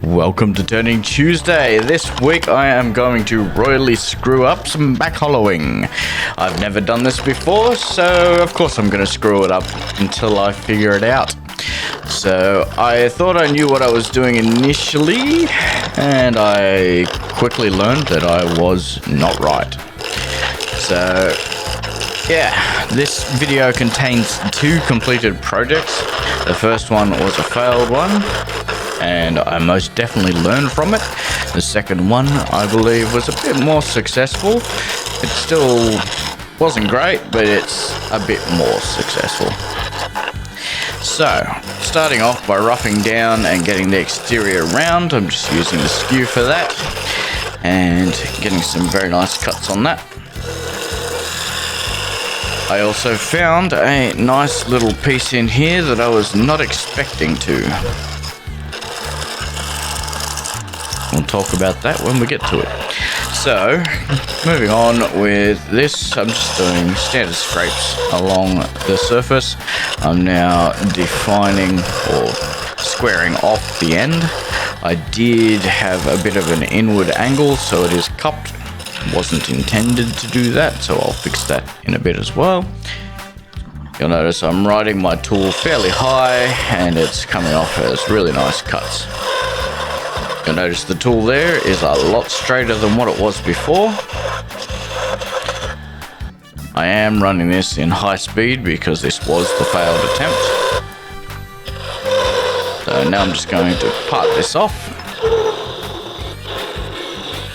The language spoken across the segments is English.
Welcome to Turning Tuesday. This week I am going to royally screw up some back hollowing. I've never done this before, so of course I'm going to screw it up until I figure it out. So I thought I knew what I was doing initially, and I quickly learned that I was not right. So yeah, this video contains two completed projects. The first one was a failed one, and I most definitely learned from it. The second one, I believe, was a bit more successful. It still wasn't great, but it's a bit more successful. So, starting off by roughing down and getting the exterior round. I'm just using the skew for that, and getting some very nice cuts on that. I also found a nice little piece in here that I was not expecting to. We'll talk about that when we get to it. So, moving on with this, I'm just doing standard scrapes along the surface. I'm now defining or squaring off the end. I did have a bit of an inward angle, so it is cupped. Wasn't intended to do that, so I'll fix that in a bit as well. You'll notice I'm riding my tool fairly high, and it's coming off as really nice cuts. You'll notice the tool there is a lot straighter than what it was before. I am running this in high speed because this was the failed attempt. So now I'm just going to part this off.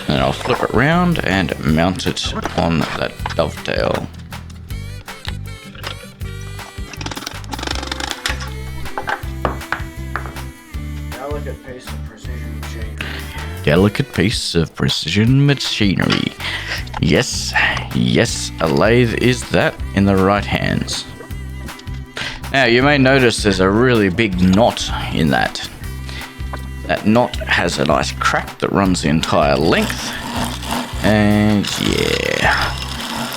And I'll flip it round and mount it on that dovetail. Delicate piece of precision machinery. Yes, yes, a lathe is that in the right hands. Now you may notice there's a really big knot in that. That knot has a nice crack that runs the entire length. And yeah,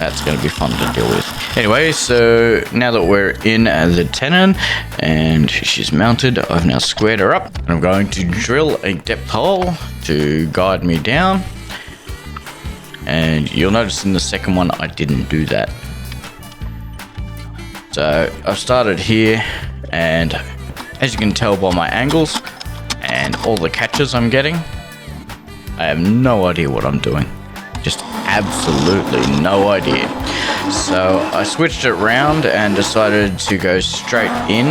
that's going to be fun to deal with. Anyway, so now that we're in the tenon and she's mounted, I've now squared her up. I'm going to drill a depth hole to guide me down. And you'll notice in the second one, I didn't do that. So I've started here, and as you can tell by my angles and all the catches I'm getting, I have no idea what I'm doing. Just absolutely no idea. So I switched it round and decided to go straight in.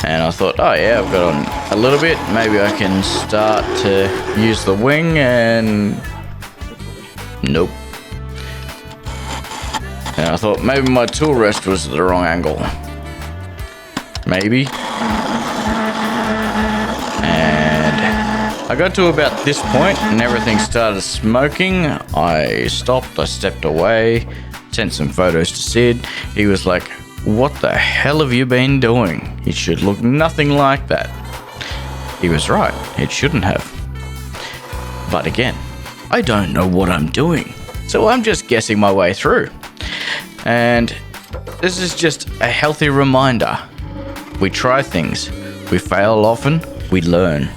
And I thought, oh yeah, I've got on a little bit. Maybe I can start to use the wing, and nope. And I thought maybe my tool rest was at the wrong angle. Maybe. I got to about this point and everything started smoking. I stopped, I stepped away, sent some photos to Sid. He was like, what the hell have you been doing? It should look nothing like that. He was right, it shouldn't have. But again, I don't know what I'm doing, so I'm just guessing my way through. And this is just a healthy reminder. We try things, we fail often, we learn.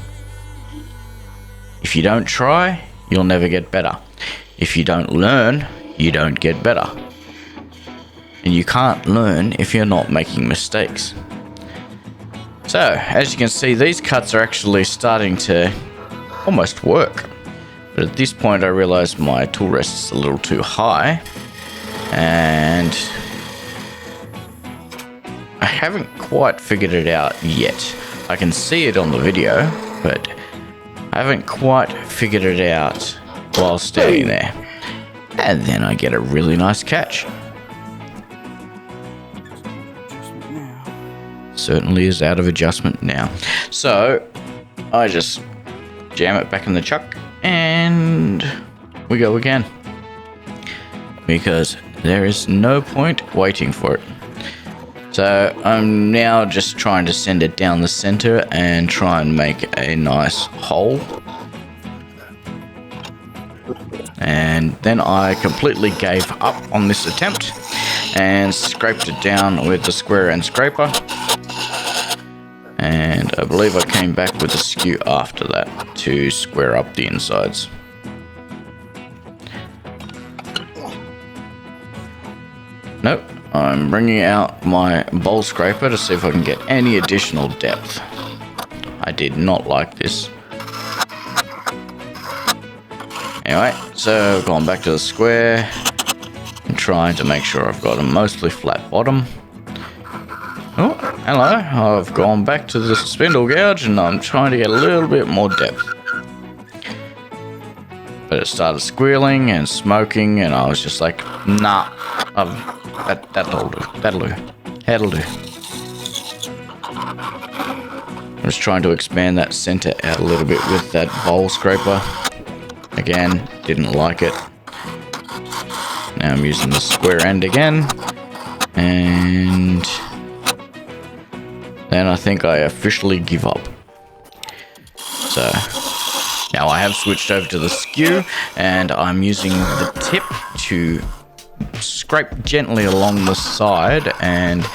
If you don't try, you'll never get better. If you don't learn, you don't get better. And you can't learn if you're not making mistakes. So, as you can see, these cuts are actually starting to almost work. But at this point, I realized my tool rest is a little too high. And I haven't quite figured it out yet. I can see it on the video, but I haven't quite figured it out while standing there. And then I get a really nice catch. Certainly is out of adjustment now. So I just jam it back in the chuck and we go again. Because there is no point waiting for it. So I'm now just trying to send it down the center and try and make a nice hole. And then I completely gave up on this attempt and scraped it down with the square end scraper. And I believe I came back with a skew after that to square up the insides. Nope, I'm bringing out my bowl scraper to see if I can get any additional depth. I did not like this. Anyway, so going back to the square and trying to make sure I've got a mostly flat bottom. Oh, hello. I've gone back to the spindle gouge and I'm trying to get a little bit more depth. But it started squealing and smoking and I was just like, nah, that'll do. I'm just trying to expand that center out a little bit with that bowl scraper. Again, didn't like it. Now I'm using the square end again. And then I think I officially give up. So now I have switched over to the skew and I'm using the tip to scrape gently along the side, and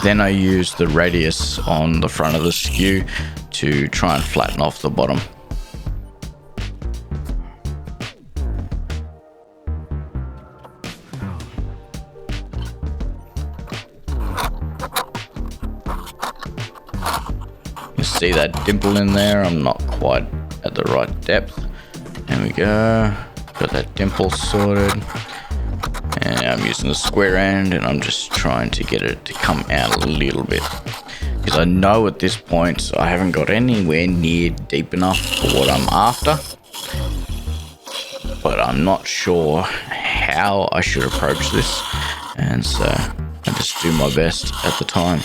then I use the radius on the front of the skew to try and flatten off the bottom. You see that dimple in there? I'm not quite at the right depth. There we go. Got that dimple sorted. And I'm using the square end and I'm just trying to get it to come out a little bit. Because I know at this point I haven't got anywhere near deep enough for what I'm after. But I'm not sure how I should approach this. And so I just do my best at the time.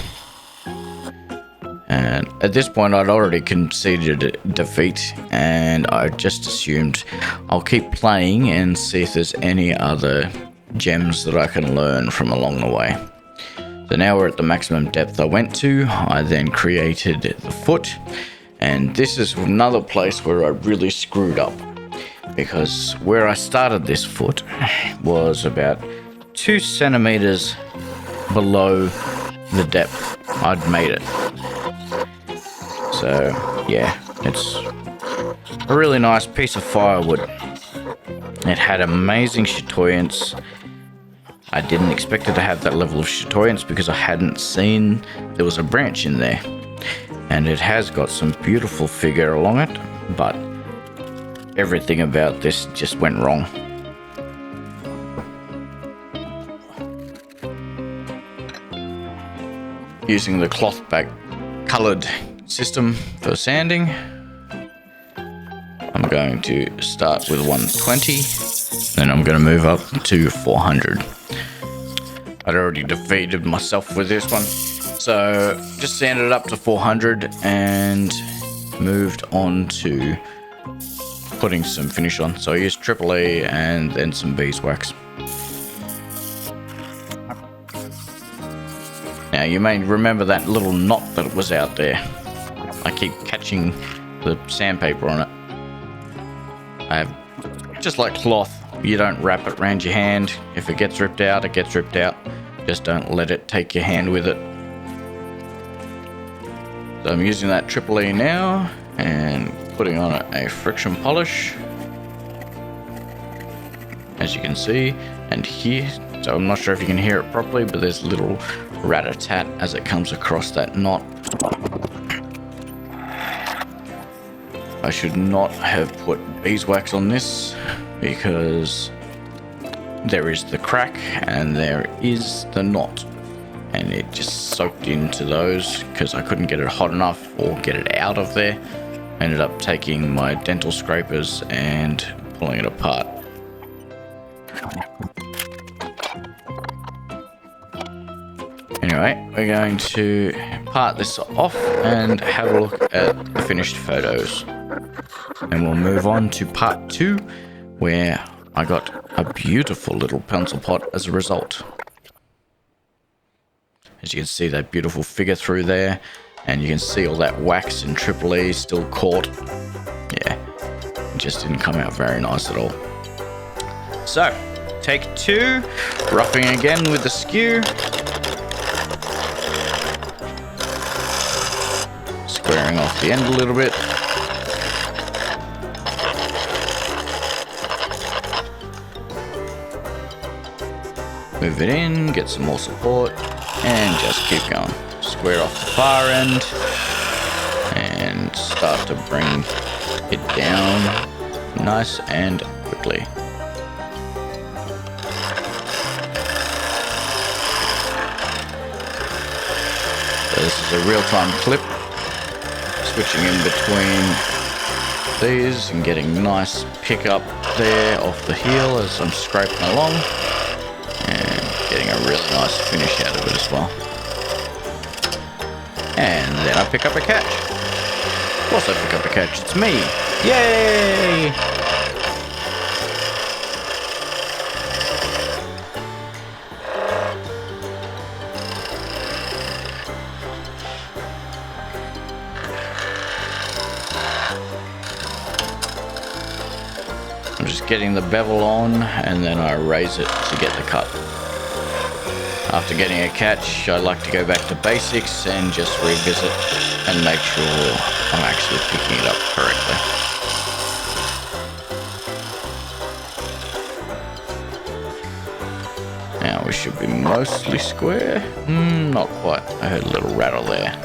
And at this point I'd already conceded defeat and I just assumed I'll keep playing and see if there's any other gems that I can learn from along the way. So now we're at the maximum depth I went to. I then created the foot, and this is another place where I really screwed up, because where I started this foot was about 2 centimeters below the depth I'd made it. So yeah, it's a really nice piece of firewood. It had amazing chatoyance. I didn't expect it to have that level of chatoyance because I hadn't seen there was a branch in there. And it has got some beautiful figure along it, but everything about this just went wrong. Using the cloth back colored system for sanding, I'm going to start with 120, then I'm going to move up to 400. I'd already defeated myself with this one, so just sanded it up to 400 and moved on to putting some finish on. So I used Triple E and then some beeswax. Now you may remember that little knot that was out there. I keep catching the sandpaper on it. I have, just like cloth, you don't wrap it around your hand. If it gets ripped out, it gets ripped out. Just don't let it take your hand with it. So I'm using that Triple E now and putting on a friction polish, as you can see, and here, so I'm not sure if you can hear it properly, but there's a little rat-a-tat as it comes across that knot. I should not have put beeswax on this because there is the crack and there is the knot, and it just soaked into those because I couldn't get it hot enough or get it out of there. I ended up taking my dental scrapers and pulling it apart. Anyway, we're going to part this off and have a look at the finished photos. And we'll move on to part 2, where I got a beautiful little pencil pot as a result. As you can see, that beautiful figure through there, and you can see all that wax and Triple E still caught. Yeah, it just didn't come out very nice at all. So, take 2, roughing again with the skew. squaring off the end a little bit. Move it in, get some more support, and just keep going. Square off the far end, and start to bring it down nice and quickly. So this is a real-time clip, switching in between these and getting nice pickup there off the heel as I'm scraping along, and getting a really nice finish out of it as well. And then I pick up a catch. Of course I pick up a catch, it's me! Yay! I'm just getting the bevel on, and then I raise it to get the cut. After getting a catch, I like to go back to basics and just revisit and make sure I'm actually picking it up correctly. Now we should be mostly square. Not quite. I heard a little rattle there.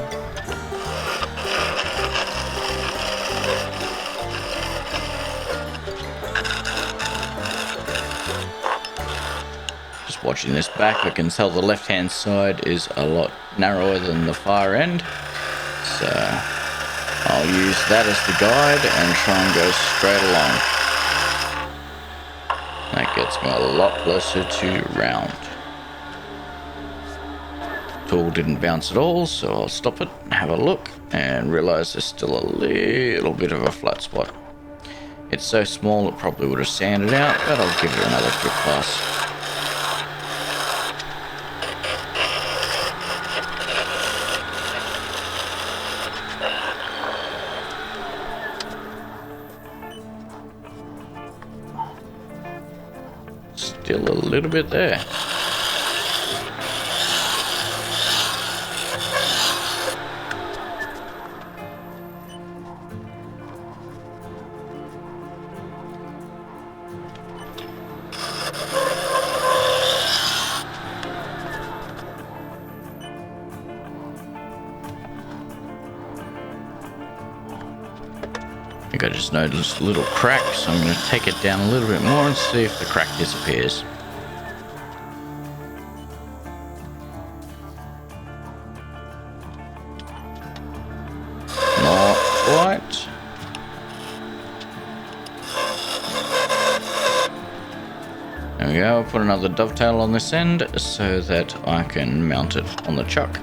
Watching this back, I can tell the left hand side is a lot narrower than the far end, so I'll use that as the guide and try and go straight along. That gets me a lot closer to round. Tool didn't bounce at all, so I'll stop it, have a look, and realize there's still a little bit of a flat spot. It's so small it probably would have sanded out, but I'll give it another quick pass. Still a little bit there. I think I just noticed a little crack, so I'm going to take it down a little bit more and see if the crack disappears. Not quite. There we go, I'll put another dovetail on this end so that I can mount it on the chuck.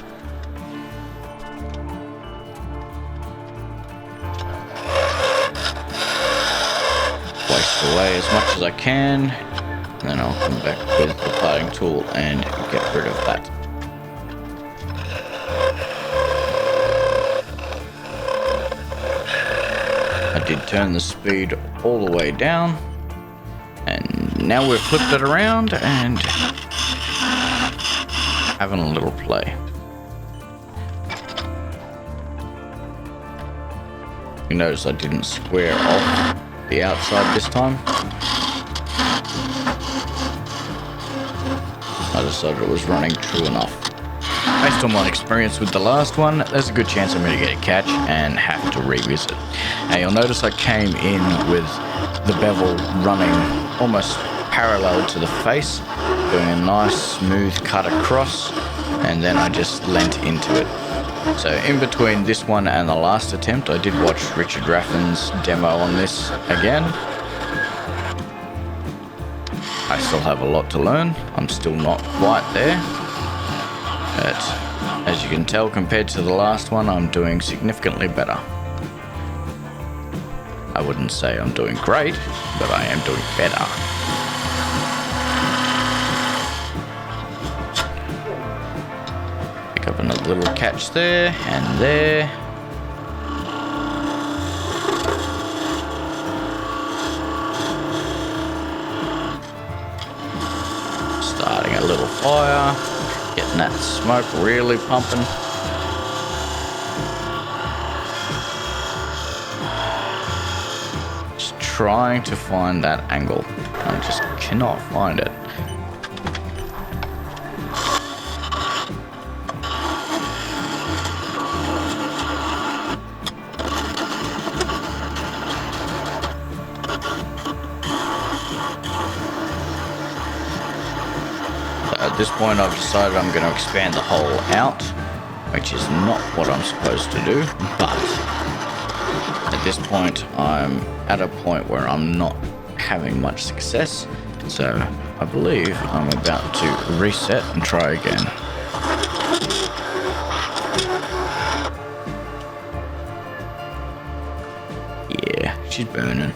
Away as much as I can, and then I'll come back with the parting tool and get rid of that. I did turn the speed all the way down, and now we've flipped it around and having a little play. You notice I didn't square off the outside this time. I decided it was running true enough. Based on my experience with the last one, there's a good chance I'm going to get a catch and have to revisit. Now you'll notice I came in with the bevel running almost parallel to the face, doing a nice smooth cut across, and then I just leant into it. So in between this one and the last attempt, I did watch Richard Raffin's demo on this again. I still have a lot to learn. I'm still not quite there. But as you can tell, compared to the last one, I'm doing significantly better. I wouldn't say I'm doing great, but I am doing better. Up another little catch there and there. Starting a little fire, getting that smoke really pumping. trying to find that angle. I just cannot find it. At this point I've decided I'm going to expand the hole out, which is not what I'm supposed to do, but at this point I'm at a point where I'm not having much success, so I believe I'm about to reset and try again. Yeah, she's burning.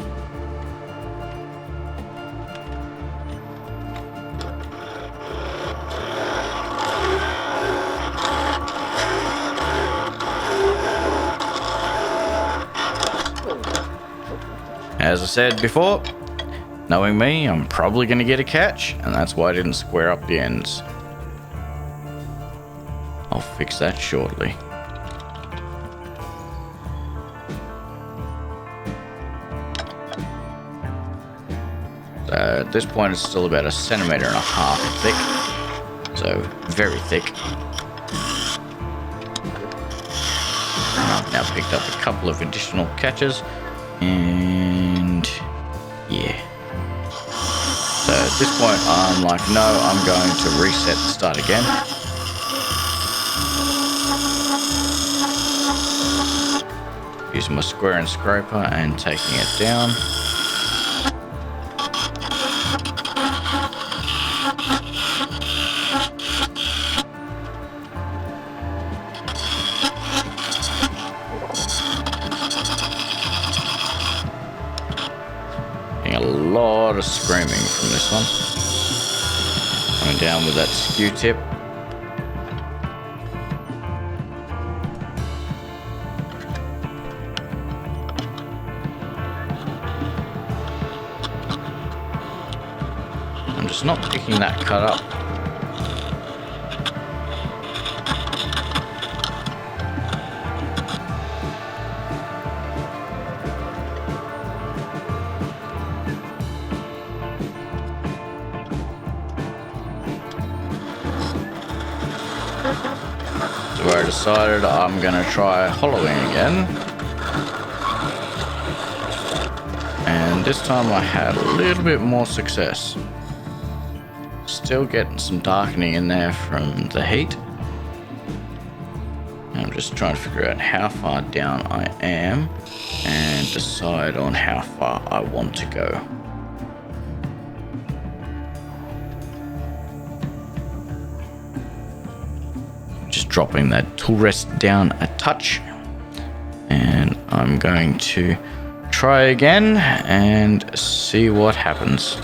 As I said before, knowing me, I'm probably going to get a catch, and that's why I didn't square up the ends. I'll fix that shortly. So at this point it's still about 1.5 centimeters thick, so very thick. And I've now picked up a couple of additional catches. And yeah, so at this point I'm like, no, I'm going to reset and start again. Using my square and scraper and taking it down. A lot of screaming from this one. Coming down with that skew tip. I'm just not picking that cut up. So I decided I'm gonna try hollowing again, and this time I had a little bit more success. Still getting some darkening in there from the heat. I'm just trying to figure out how far down I am and decide on how far I want to go. Dropping that tool rest down a touch, and I'm going to try again and see what happens.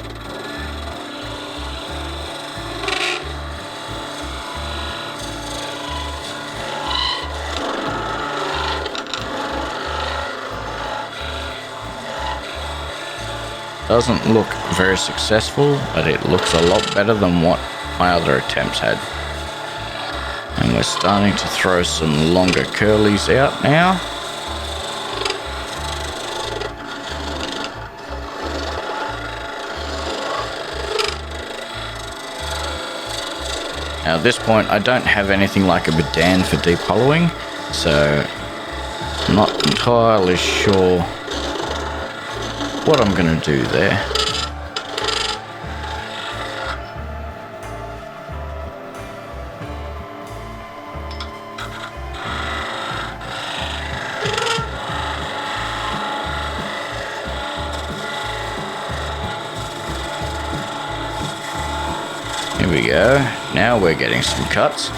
Doesn't look very successful, but it looks a lot better than what my other attempts had. And we're starting to throw some longer curlies out now. Now at this point I don't have anything like a bidan for deep hollowing, so I'm not entirely sure what I'm going to do there. Here we go. Now we're getting some cuts.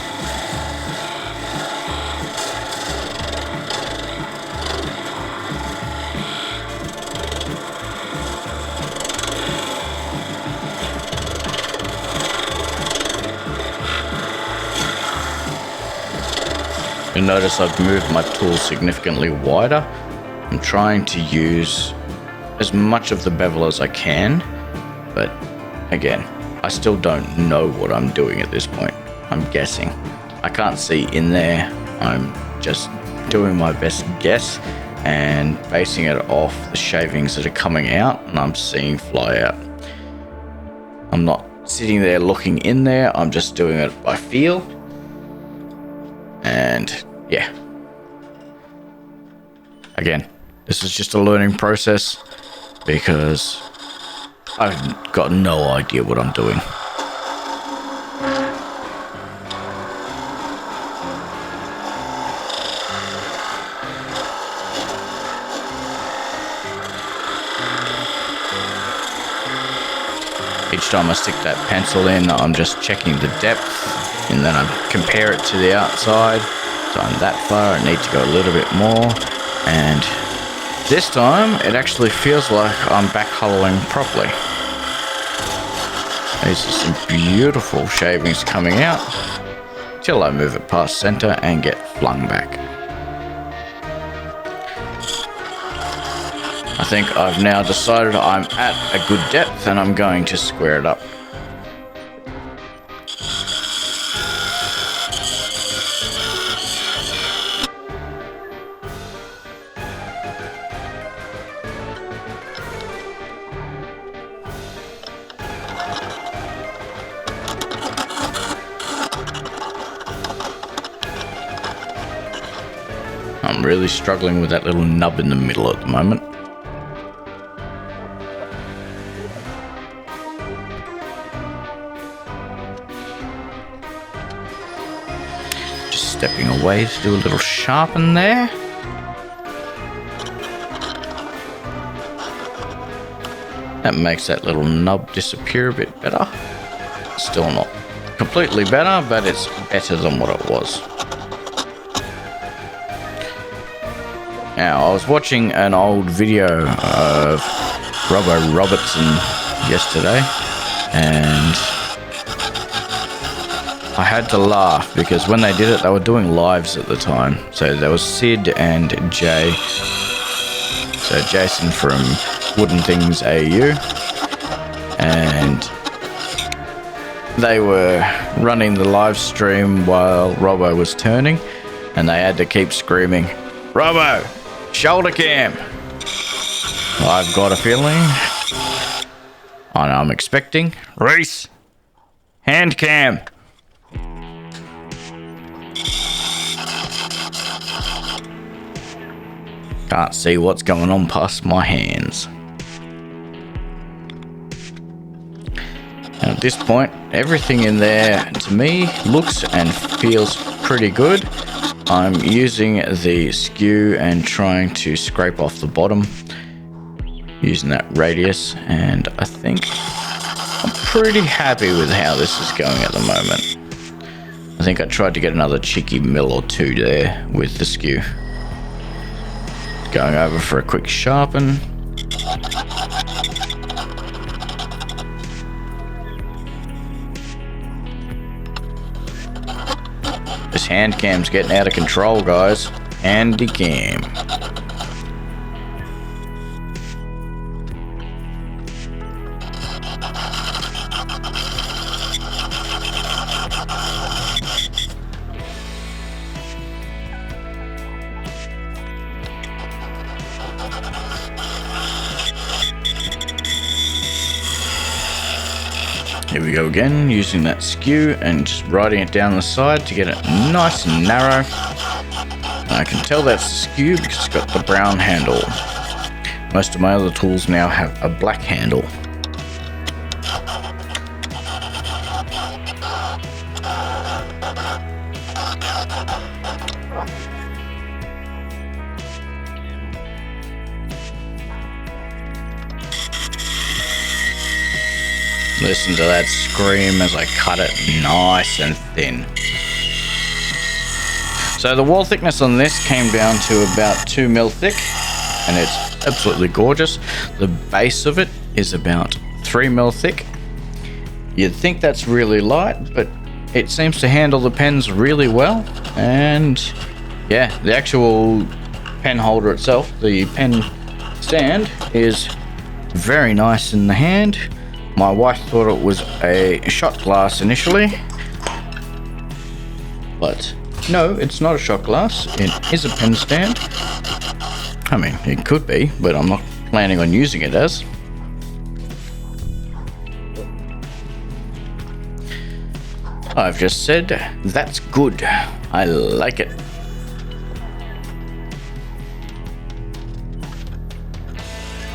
You'll notice I've moved my tool significantly wider. I'm trying to use as much of the bevel as I can, but again, I still don't know what I'm doing at this point. I'm guessing. I can't see in there. I'm just doing my best guess, and basing it off the shavings that are coming out and I'm seeing fly out. I'm not sitting there looking in there, I'm just doing it by feel. And yeah. Again, this is just a learning process because I've got no idea what I'm doing. Each time I stick that pencil in, I'm just checking the depth and then I compare it to the outside. So I'm that far, I need to go a little bit more. And this time, it actually feels like I'm back hollowing properly. These are some beautiful shavings coming out till I move it past center and get flung back. I think I've now decided I'm at a good depth and I'm going to square it up. I'm really struggling with that little nub in the middle at the moment. Just stepping away to do a little sharpen there. That makes that little nub disappear a bit better. Still not completely better, but it's better than what it was. Now, I was watching an old video of Robbo Robertson yesterday, and I had to laugh because when they did it, they were doing lives at the time. So there was Sid and Jay. So Jason from Wooden Things AU, and they were running the live stream while Robbo was turning, and they had to keep screaming, "Robbo! Shoulder cam!" I've got a feeling, and I'm expecting, Reese, hand cam. Can't see what's going on past my hands. And at this point, everything in there to me looks and feels pretty good. I'm using the skew and trying to scrape off the bottom using that radius, and I think I'm pretty happy with how this is going at the moment. I think I tried to get another cheeky mill or two there with the skew. Going over for a quick sharpen. This hand cam's getting out of control, guys. Handy cam. Here we go again, using that skew and just riding it down the side to get it nice and narrow. And I can tell that's the skew because it's got the brown handle. Most of my other tools now have a black handle. Listen to that scream as I cut it nice and thin. So the wall thickness on this came down to about 2 mil thick, and it's absolutely gorgeous. The base of it is about 3 mil thick. You'd think that's really light, but it seems to handle the pens really well. And yeah, the actual pen holder itself, the pen stand, is very nice in the hand. My wife thought it was a shot glass initially, but no, it's not a shot glass. It is a pen stand. I mean, it could be, but I'm not planning on using it as. I've just said, that's good. I like it.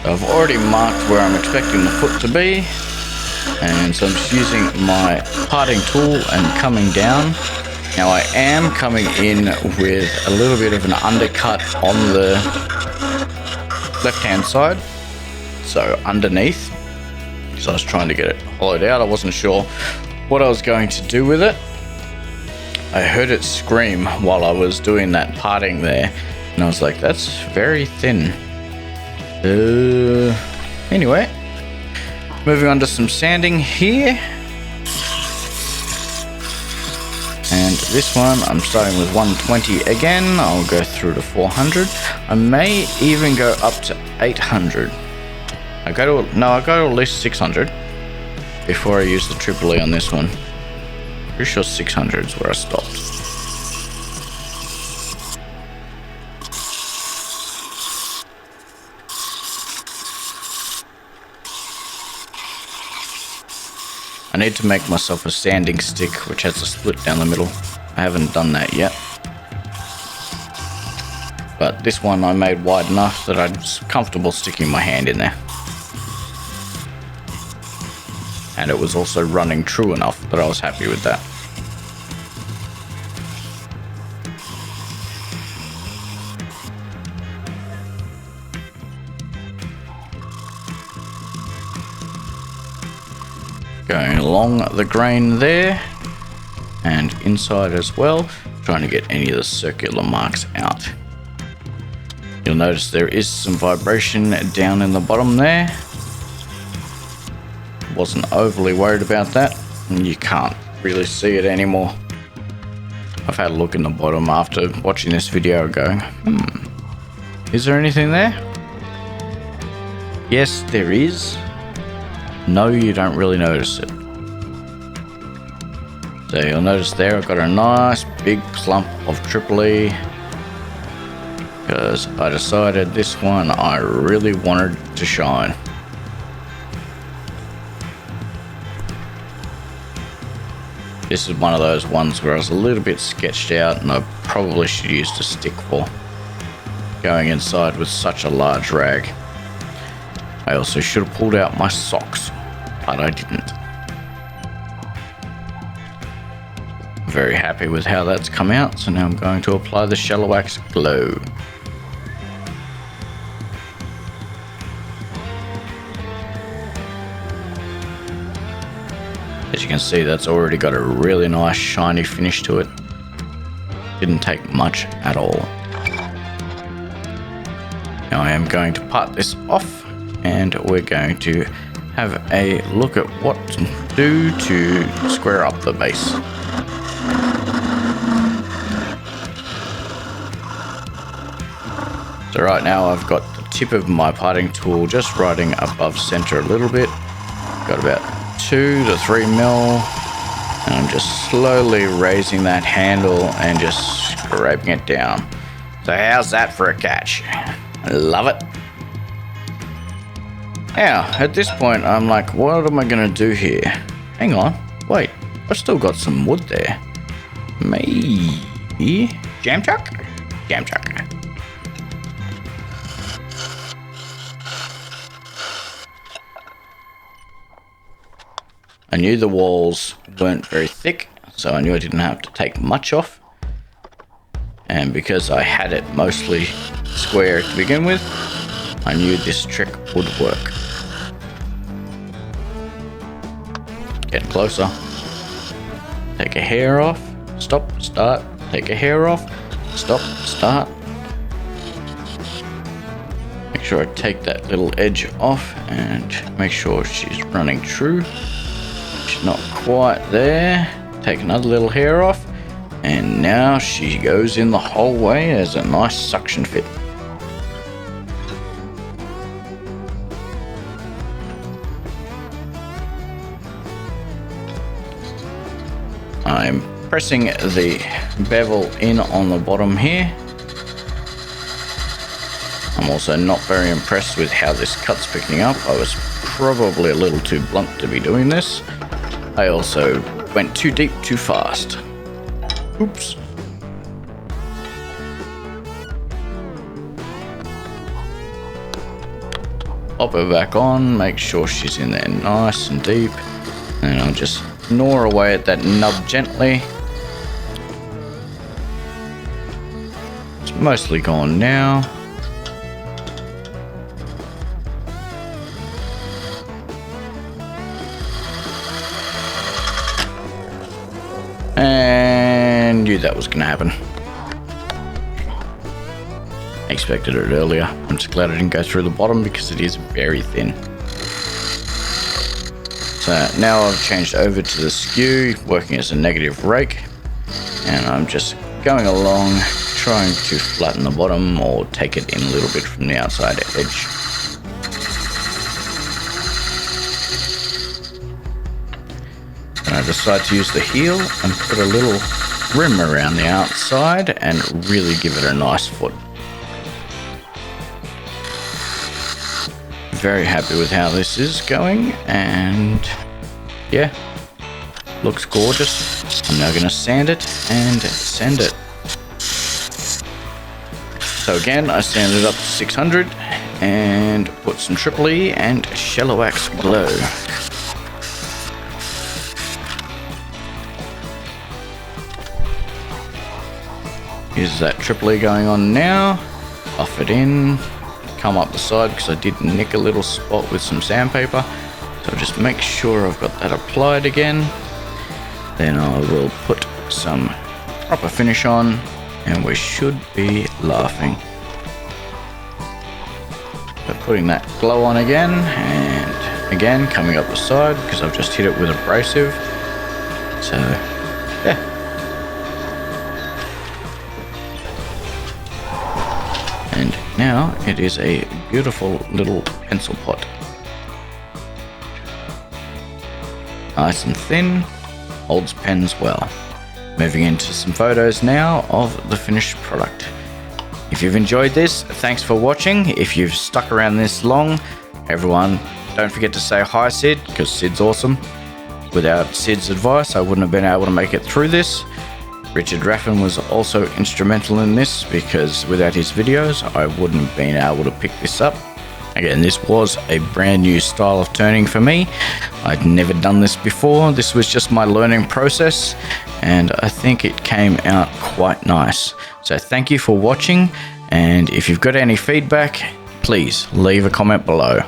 I've already marked where I'm expecting the foot to be. And so I'm just using my parting tool and coming down. Now I am coming in with a little bit of an undercut on the left-hand side. So underneath. So I was trying to get it hollowed out. I wasn't sure what I was going to do with it. I heard it scream while I was doing that parting there, and I was like, that's very thin. Anyway, moving on to some sanding here. And this one, I'm starting with 120 again. I'll go through to 400. I may even go up to 800. I go to at least 600 before I use the triple E on this one. Pretty sure 600 is where I stopped. I need to make myself a sanding stick which has a split down the middle. I haven't done that yet. But this one I made wide enough that I'm comfortable sticking my hand in there. And it was also running true enough that I was happy with that. Going along the grain there and inside as well, trying to get any of the circular marks out. You'll notice there is some vibration down in the bottom there. Wasn't overly worried about that, and you can't really see it anymore. I've had a look in the bottom after watching this video going, is there anything there? Yes, there is. No, you don't really notice it. So you'll notice there I've got a nice big clump of triple E, because I decided this one I really wanted to shine. This is one of those ones where I was a little bit sketched out and I probably should have used a stick for going inside with such a large rag. I also should have pulled out my socks, but I didn't. Very happy with how that's come out, so now I'm going to apply the Shellawax Glow. As you can see, that's already got a really nice shiny finish to it. Didn't take much at all. Now I am going to part this off, and we're going to have a look at what to do to square up the base. So right now I've got the tip of my parting tool just riding above center a little bit. Got about 2 to 3 mil, and I'm just slowly raising that handle and just scraping it down. So how's that for a catch? I love it. Now at this point I'm like, what am I gonna do here? Hang on, wait, I've still got some wood there. Maybe jam chuck? Jam chuck. I knew the walls weren't very thick, so I knew I didn't have to take much off. And because I had it mostly square to begin with, I knew this trick would work. Get closer. Take a hair off. Stop, start. Take a hair off. Stop, start. Make sure I take that little edge off and make sure she's running true. She's not quite there. Take another little hair off, and now she goes in the whole way as a nice suction fit. I'm pressing the bevel in on the bottom here. I'm also not very impressed with how this cut's picking up. I was probably a little too blunt to be doing this. I also went too deep too fast. Oops. Pop her back on, make sure she's in there nice and deep. And I'll just gnaw away at that nub gently. It's mostly gone now. And knew that was going to happen. Expected it earlier. I'm just glad I didn't go through the bottom because it is very thin. So now I've changed over to the skew, working as a negative rake, and I'm just going along, trying to flatten the bottom or take it in a little bit from the outside edge. And I decide to use the heel and put a little rim around the outside and really give it a nice foot. Very happy with how this is going, and yeah, looks gorgeous. I'm now going to sand it and sand it. So again, I sanded it up to 600 and put some Triple E and Shellawax Glow. Here's that Triple E going on now. Off it in. Come up the side because I did nick a little spot with some sandpaper, so just make sure I've got that applied again. Then I will put some proper finish on and we should be laughing. So putting that glow on again, and again coming up the side because I've just hit it with abrasive. So yeah. And now it is a beautiful little pencil pot. Nice and thin, holds pens well. Moving into some photos now of the finished product. If you've enjoyed this, thanks for watching. If you've stuck around this long, everyone, don't forget to say hi Sid, because Sid's awesome. Without Sid's advice, I wouldn't have been able to make it through this. Richard Raffin was also instrumental in this because without his videos I wouldn't have been able to pick this up. Again, this was a brand new style of turning for me. I'd never done this before. This was just my learning process and I think it came out quite nice. So thank you for watching, and if you've got any feedback, please leave a comment below.